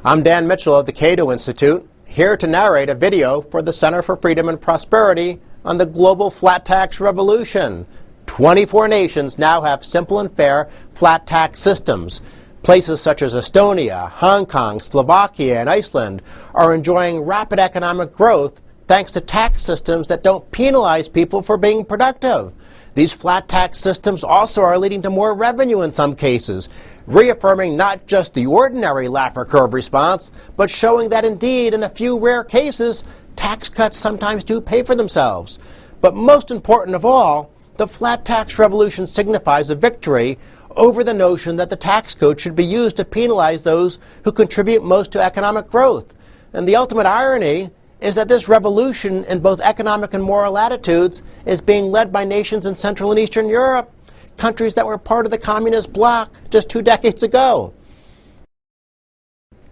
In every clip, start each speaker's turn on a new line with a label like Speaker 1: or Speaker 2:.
Speaker 1: I'm Dan Mitchell of the Cato Institute, here to narrate a video for the Center for Freedom and Prosperity on the global flat tax revolution. 24 nations now have simple and fair flat tax systems. Places such as Estonia, Hong Kong, Slovakia, and Iceland are enjoying rapid economic growth thanks to tax systems that don't penalize people for being productive. These flat tax systems also are leading to more revenue in some cases, reaffirming not just the ordinary Laffer curve response, but showing that indeed, in a few rare cases, tax cuts sometimes do pay for themselves. But most important of all, the flat tax revolution signifies a victory over the notion that the tax code should be used to penalize those who contribute most to economic growth. And the ultimate irony is that this revolution in both economic and moral attitudes is being led by nations in Central and Eastern Europe, countries that were part of the communist bloc just 2 decades ago.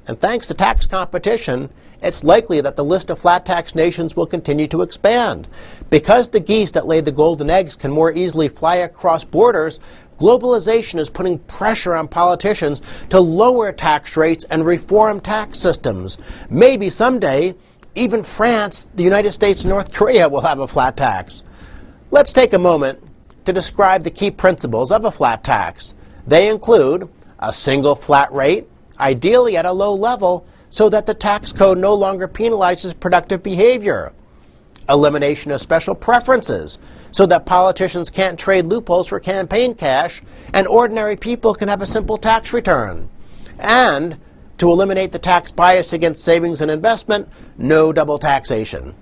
Speaker 1: And thanks to tax competition, it's likely that the list of flat tax nations will continue to expand. Because the geese that lay the golden eggs can more easily fly across borders, globalization is putting pressure on politicians to lower tax rates and reform tax systems. Maybe someday, even France, the United States, and North Korea will have a flat tax. Let's take a moment to describe the key principles of a flat tax. They include a single flat rate, ideally at a low level, so that the tax code no longer penalizes productive behavior. Elimination of special preferences, so that politicians can't trade loopholes for campaign cash, and ordinary people can have a simple tax return. And to eliminate the tax bias against savings and investment, no double taxation.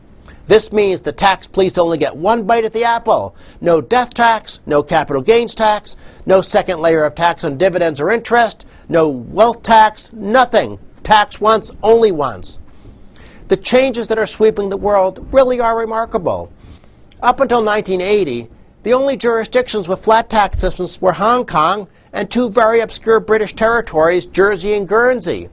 Speaker 1: This means the tax police only get one bite at the apple. No death tax, no capital gains tax, no second layer of tax on dividends or interest, no wealth tax, nothing. Tax once, only once. The changes that are sweeping the world really are remarkable. Up until 1980, the only jurisdictions with flat tax systems were Hong Kong and 2 very obscure British territories, Jersey and Guernsey.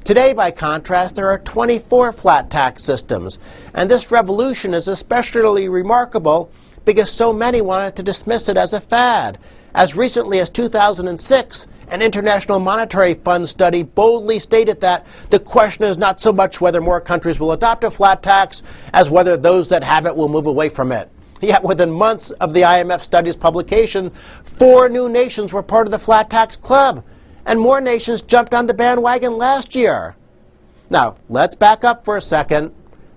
Speaker 1: Today, by contrast, there are 24 flat tax systems, and this revolution is especially remarkable because so many wanted to dismiss it as a fad. As recently as 2006, an International Monetary Fund study boldly stated that the question is not so much whether more countries will adopt a flat tax as whether those that have it will move away from it. Yet within months of the IMF study's publication, 4 new nations were part of the flat tax club, and more nations jumped on the bandwagon last year. Now, let's back up for a second.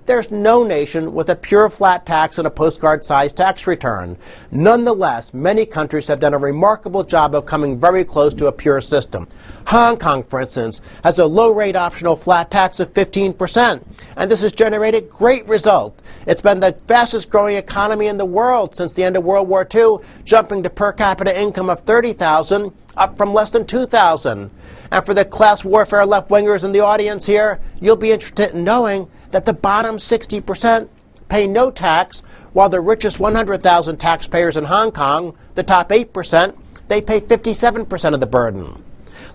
Speaker 1: There's no nation with a pure flat tax and a postcard-sized tax return. Nonetheless, many countries have done a remarkable job of coming very close to a pure system. Hong Kong, for instance, has a low-rate optional flat tax of 15%, and this has generated great results. It's been the fastest-growing economy in the world since the end of World War II, jumping to per capita income of $30,000, up from less than $2,000. And for the class warfare left-wingers in the audience here, you'll be interested in knowing that the bottom 60% pay no tax, while the richest 100,000 taxpayers in Hong Kong, the top 8%, they pay 57% of the burden.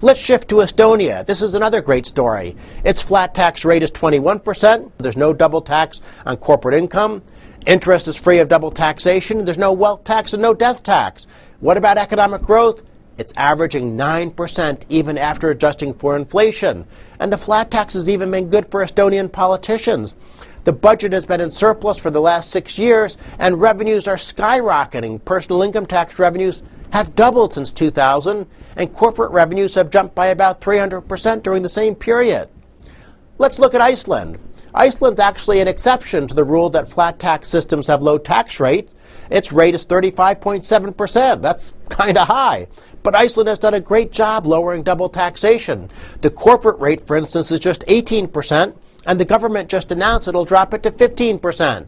Speaker 1: Let's shift to Estonia. This is another great story. Its flat tax rate is 21%. There's no double tax on corporate income. Interest is free of double taxation. There's no wealth tax and no death tax. What about economic growth? It's averaging 9% even after adjusting for inflation. And the flat tax has even been good for Estonian politicians. The budget has been in surplus for the last 6 years, and revenues are skyrocketing. Personal income tax revenues have doubled since 2000, and corporate revenues have jumped by about 300% during the same period. Let's look at Iceland. Iceland's actually an exception to the rule that flat tax systems have low tax rates. Its rate is 35.7%. That's kind of high. But Iceland has done a great job lowering double taxation. The corporate rate, for instance, is just 18%, and the government just announced it'll drop it to 15%.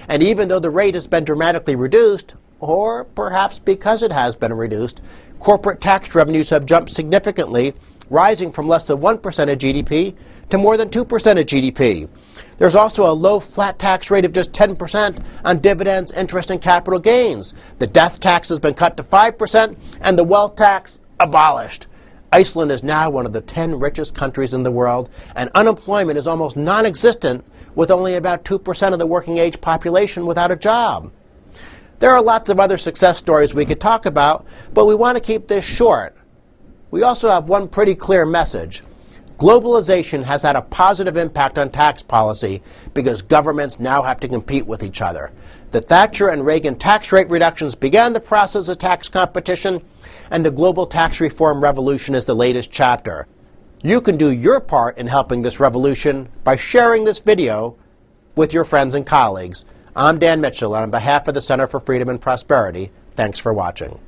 Speaker 1: And even though the rate has been dramatically reduced, or perhaps because it has been reduced, corporate tax revenues have jumped significantly, rising from less than 1% of GDP to more than 2% of GDP. There's also a low flat tax rate of just 10% on dividends, interest, and capital gains. The death tax has been cut to 5%, and the wealth tax abolished. Iceland is now one of the 10 richest countries in the world, and unemployment is almost non-existent, with only about 2% of the working-age population without a job. There are lots of other success stories we could talk about, but we want to keep this short. We also have one pretty clear message. Globalization has had a positive impact on tax policy because governments now have to compete with each other. The Thatcher and Reagan tax rate reductions began the process of tax competition, and the global tax reform revolution is the latest chapter. You can do your part in helping this revolution by sharing this video with your friends and colleagues. I'm Dan Mitchell, and on behalf of the Center for Freedom and Prosperity, thanks for watching.